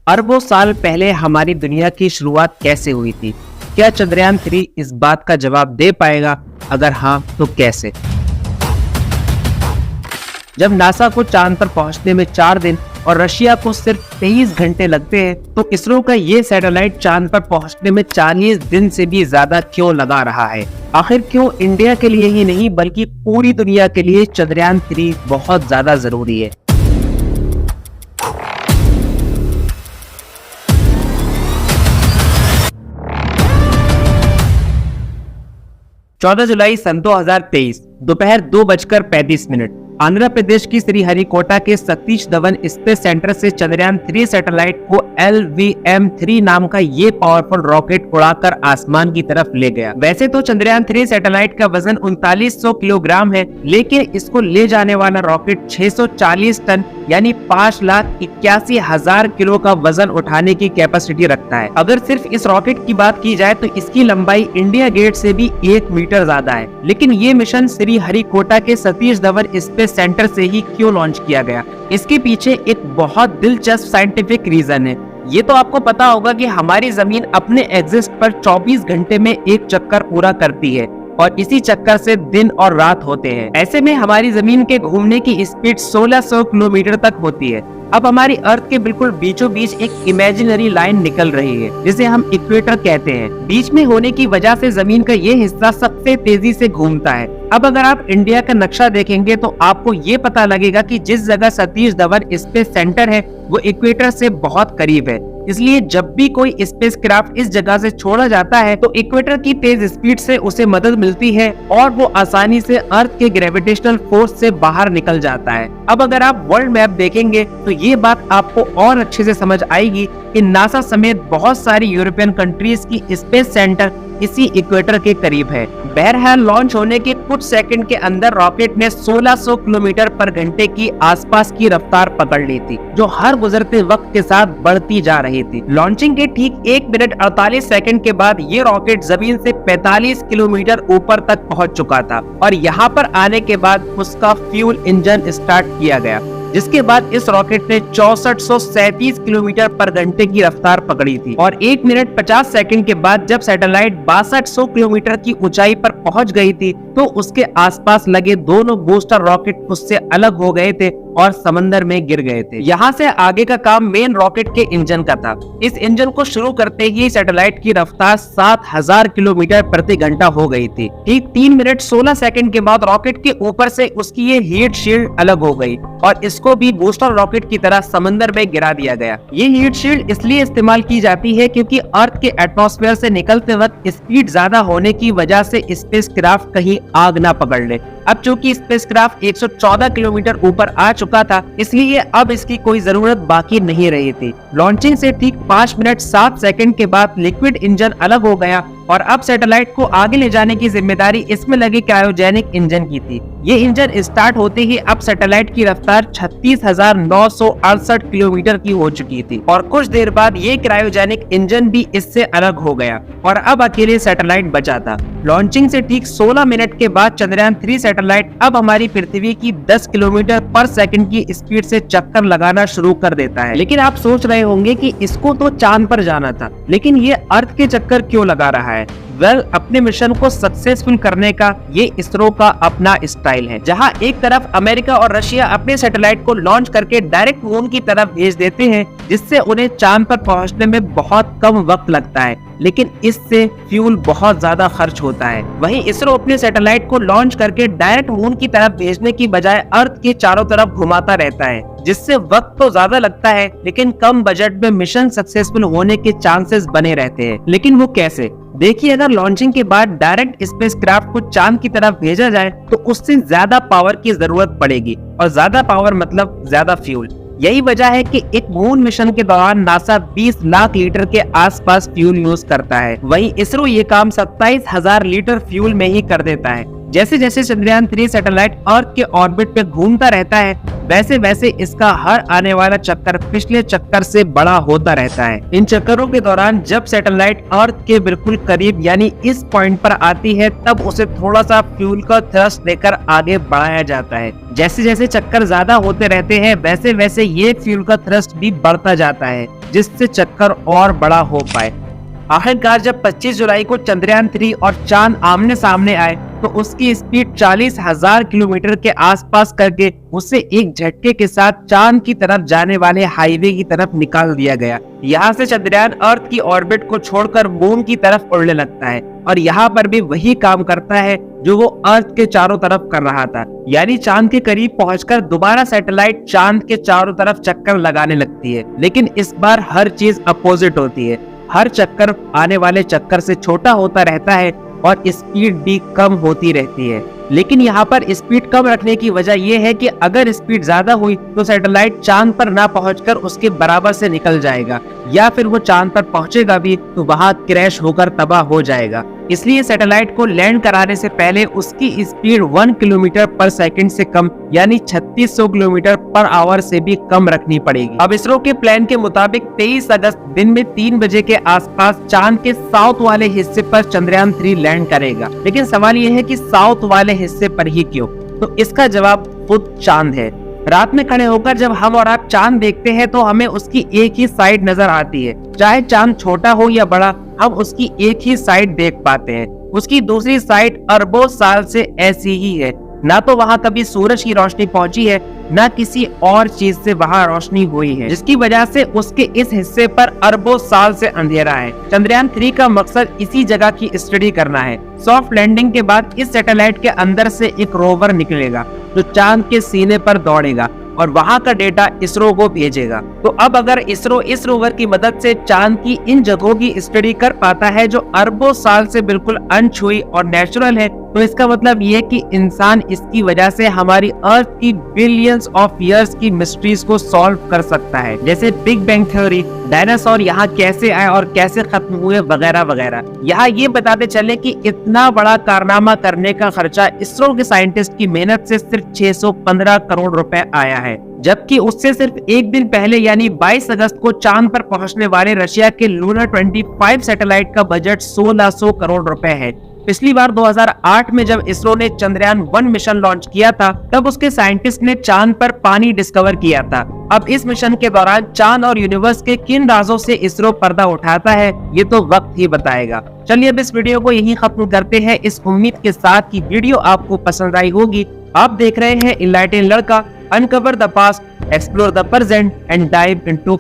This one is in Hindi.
अरबों साल पहले हमारी दुनिया की शुरुआत कैसे हुई थी? क्या चंद्रयान 3 इस बात का जवाब दे पाएगा? अगर हाँ तो कैसे? जब नासा को चांद पर पहुंचने में 4 दिन और रशिया को सिर्फ 23 घंटे लगते हैं, तो इसरो का ये सैटेलाइट चांद पर पहुंचने में 40 दिन से भी ज्यादा क्यों लगा रहा है? आखिर क्यों इंडिया के लिए ही नहीं बल्कि पूरी दुनिया के लिए चंद्रयान 3 बहुत ज्यादा जरूरी है? 14 जुलाई सन 2023 दोपहर 2:35 आंध्र प्रदेश की श्रीहरिकोटा के सतीश धवन स्पेस सेंटर से चंद्रयान 3 सैटेलाइट को LVM-3 नाम का ये पावरफुल रॉकेट उड़ाकर आसमान की तरफ ले गया। वैसे तो चंद्रयान 3 सैटेलाइट का वजन 3900 किलोग्राम है, लेकिन इसको ले जाने वाला रॉकेट 640 टन यानी 5,81,000 किलो का वजन उठाने की कैपेसिटी रखता है। अगर सिर्फ इस रॉकेट की बात की जाए तो इसकी लंबाई इंडिया गेट से भी 1 मीटर ज्यादा है। लेकिन ये मिशन श्रीहरिकोटा के सतीश धवन स्पेस सेंटर से ही क्यों लॉन्च किया गया? इसके पीछे एक बहुत दिलचस्प साइंटिफिक रीजन है। ये तो आपको पता होगा कि हमारी जमीन अपने एग्जिस्ट पर 24 घंटे में एक चक्कर पूरा करती है और इसी चक्कर से दिन और रात होते हैं। ऐसे में हमारी जमीन के घूमने की स्पीड 1600 किलोमीटर तक होती है। अब हमारी अर्थ के बिल्कुल बीचों बीच एक इमेजिनरी लाइन निकल रही है जिसे हम इक्वेटर कहते हैं। बीच में होने की वजह से जमीन का ये हिस्सा सबसे तेजी से घूमता है। अब अगर आप इंडिया का नक्शा देखेंगे तो आपको ये पता लगेगा कि जिस जगह सतीश धवन स्पेस सेंटर है वो इक्वेटर से बहुत करीब है। इसलिए जब भी कोई स्पेसक्राफ्ट इस जगह से छोड़ा जाता है तो इक्वेटर की तेज स्पीड से उसे मदद मिलती है और वो आसानी से अर्थ के ग्रेविटेशनल फोर्स से बाहर निकल जाता है। अब अगर आप वर्ल्ड मैप देखेंगे तो ये बात आपको और अच्छे से समझ आएगी कि नासा समेत बहुत सारी यूरोपियन कंट्रीज की स्पेस सेंटर इसी इक्वेटर के करीब है। बहरहाल लॉन्च होने के कुछ सेकंड के अंदर रॉकेट ने 1600 किलोमीटर पर घंटे की आसपास की रफ्तार पकड़ ली थी, जो हर गुजरते वक्त के साथ बढ़ती जा रही थी। लॉन्चिंग के ठीक 1 मिनट 48 सेकंड के बाद ये रॉकेट जमीन से 45 किलोमीटर ऊपर तक पहुंच चुका था और यहाँ पर आने के बाद उसका फ्यूल इंजन स्टार्ट किया गया, जिसके बाद इस रॉकेट ने 6437 किलोमीटर पर घंटे की रफ्तार पकड़ी थी और 1 मिनट 50 सेकंड के बाद जब सैटेलाइट 6200 किलोमीटर की ऊंचाई पर पहुंच गई थी तो उसके आसपास लगे दोनों बूस्टर रॉकेट उससे अलग हो गए थे और समंदर में गिर गए थे। यहाँ से आगे का काम मेन रॉकेट के इंजन का था। इस इंजन को शुरू करते ही सैटेलाइट की रफ्तार 7000 किलोमीटर प्रति घंटा हो गई थी। ठीक 3 मिनट 16 सेकंड के बाद रॉकेट के ऊपर से उसकी ये हीट शील्ड अलग हो गई और इसको भी बूस्टर रॉकेट की तरह समंदर में गिरा दिया गया। ये हीट शील्ड इसलिए इस्तेमाल की जाती है क्योंकि अर्थ के एटमॉस्फेयर से निकलते वक्त स्पीड ज्यादा होने की वजह से स्पेसक्राफ्ट कहीं आग ना पकड़ ले। अब चूंकि स्पेसक्राफ्ट 114 किलोमीटर ऊपर आ चुका था, इसलिए अब इसकी कोई जरूरत बाकी नहीं रही थी। लॉन्चिंग से ठीक 5 मिनट 7 सेकंड के बाद लिक्विड इंजन अलग हो गया और अब सैटेलाइट को आगे ले जाने की जिम्मेदारी इसमें लगे क्रायोजेनिक इंजन की थी। ये इंजन स्टार्ट होते ही अब सैटेलाइट की रफ्तार 36,968 किलोमीटर की हो चुकी थी और कुछ देर बाद ये क्रायोजेनिक इंजन भी इससे अलग हो गया और अब अकेले सैटेलाइट बचा था। लॉन्चिंग से ठीक 16 मिनट के बाद चंद्रयान 3 सैटेलाइट अब हमारी पृथ्वी की 10 किलोमीटर पर सेकंड की स्पीड से चक्कर लगाना शुरू कर देता है। लेकिन आप सोच रहे होंगे कि इसको तो चांद पर जाना था, लेकिन ये अर्थ के चक्कर क्यों लगा रहा है? अपने मिशन को सक्सेसफुल करने का ये इसरो का अपना स्टाइल है, जहां एक तरफ अमेरिका और रशिया अपने सैटेलाइट को लॉन्च करके डायरेक्ट मून की तरफ भेज देते हैं, जिससे उन्हें चांद पर पहुंचने में बहुत कम वक्त लगता है, लेकिन इससे फ्यूल बहुत ज्यादा खर्च होता है। वहीं इसरो अपने सैटेलाइट को लॉन्च करके डायरेक्ट मून की तरफ भेजने की बजाय अर्थ के चारों तरफ घुमाता रहता है, जिससे वक्त तो ज्यादा लगता है लेकिन कम बजट में मिशन सक्सेसफुल होने के चांसेस बने रहते हैं। लेकिन वो कैसे? देखिए, अगर लॉन्चिंग के बाद डायरेक्ट स्पेसक्राफ्ट को चांद की तरफ भेजा जाए तो उससे ज्यादा पावर की जरूरत पड़ेगी और ज्यादा पावर मतलब ज्यादा फ्यूल। यही वजह है कि एक मून मिशन के दौरान नासा 20 लाख लीटर के आसपास फ्यूल यूज करता है, वहीं इसरो ये काम 27,000 लीटर फ्यूल में ही कर देता है। जैसे जैसे चंद्रयान 3 सैटेलाइट अर्थ के ऑर्बिट पे घूमता रहता है, वैसे वैसे इसका हर आने वाला चक्कर पिछले चक्कर से बड़ा होता रहता है। इन चक्करों के दौरान जब सैटेलाइट अर्थ के बिल्कुल करीब यानी इस पॉइंट पर आती है, तब उसे थोड़ा सा फ्यूल का थ्रस्ट देकर आगे बढ़ाया जाता है। जैसे जैसे चक्कर ज्यादा होते रहते हैं, वैसे वैसे ये फ्यूल का थ्रस्ट भी बढ़ता जाता है, जिससे चक्कर और बड़ा हो पाए। आखिरकार जब 25 जुलाई को चंद्रयान 3 और चांद आमने सामने आए, तो उसकी स्पीड 40,000 किलोमीटर के आसपास करके उसे एक झटके के साथ चांद की तरफ जाने वाले हाईवे की तरफ निकाल दिया गया। यहाँ से चंद्रयान अर्थ की ऑर्बिट को छोड़कर मून की तरफ उड़ने लगता है और यहाँ पर भी वही काम करता है जो वो अर्थ के चारों तरफ कर रहा था, यानी चांद के करीब पहुंचकर दोबारा सैटेलाइट चांद के चारों तरफ चक्कर लगाने लगती है। लेकिन इस बार हर चीज अपोजिट होती है। हर चक्कर आने वाले चक्कर से छोटा होता रहता है और स्पीड भी कम होती रहती है। लेकिन यहाँ पर स्पीड कम रखने की वजह यह है कि अगर स्पीड ज्यादा हुई तो सैटेलाइट चांद पर ना पहुंचकर उसके बराबर से निकल जाएगा, या फिर वो चांद पर पहुंचेगा भी तो वहां क्रैश होकर तबाह हो जाएगा। इसलिए सैटेलाइट को लैंड कराने से पहले उसकी स्पीड 1 किलोमीटर पर सेकंड से कम यानी 3600 किलोमीटर पर आवर से भी कम रखनी पड़ेगी। अब इसरो के प्लान के मुताबिक 23 अगस्त दिन में 3 बजे के आसपास चांद के साउथ वाले हिस्से पर चंद्रयान 3 लैंड करेगा। लेकिन सवाल यह है कि साउथ वाले हिस्से पर ही क्यों? तो इसका जवाब खुद चांद है। रात में खड़े होकर जब हम और आप चांद देखते हैं तो हमें उसकी एक ही साइड नजर आती है। चाहे चांद छोटा हो या बड़ा, हम उसकी एक ही साइड देख पाते हैं। उसकी दूसरी साइड अरबों साल से ऐसी ही है। ना तो वहां कभी सूरज की रोशनी पहुंची है, ना किसी और चीज से वहां रोशनी हुई है, जिसकी वजह से उसके इस हिस्से पर अरबों साल से अंधेरा है। चंद्रयान 3 का मकसद इसी जगह की स्टडी करना है। सॉफ्ट लैंडिंग के बाद इस सैटेलाइट के अंदर से एक रोवर निकलेगा जो चांद के सीने पर दौड़ेगा और वहां का डेटा इसरो को भेजेगा। तो अब अगर इसरो इस रोवर की मदद से चांद की इन जगहों की स्टडी कर पाता है जो अरबों साल से बिल्कुल अनछुई और नेचुरल है, तो इसका मतलब ये कि इंसान इसकी वजह से हमारी अर्थ की बिलियंस ऑफ ईयर्स की मिस्ट्रीज को सॉल्व कर सकता है, जैसे बिग बैंग थ्योरी, डायनासोर यहाँ कैसे आए और कैसे खत्म हुए, वगैरह वगैरह। यहाँ ये बताते चले कि इतना बड़ा कारनामा करने का खर्चा इसरो के साइंटिस्ट की मेहनत से सिर्फ 615 करोड़ रुपए आया है, जबकि उससे सिर्फ एक दिन पहले यानी 22 अगस्त को चांद पर पहुंचने वाले रशिया के लूनर 25 सैटेलाइट का बजट 1600 करोड़ रुपए है। पिछली बार 2008 में जब इसरो ने चंद्रयान 1 मिशन लॉन्च किया था, तब उसके साइंटिस्ट ने चांद पर पानी डिस्कवर किया था। अब इस मिशन के दौरान चांद और यूनिवर्स के किन राजों से इसरो पर्दा उठाता है, ये तो वक्त ही बताएगा। चलिए अब इस वीडियो को यहीं खत्म करते हैं, इस उम्मीद के साथ कि वीडियो आपको पसंद आई होगी। आप देख रहे हैं इनलाइटन लड़का, uncover the past, explore the present and dive into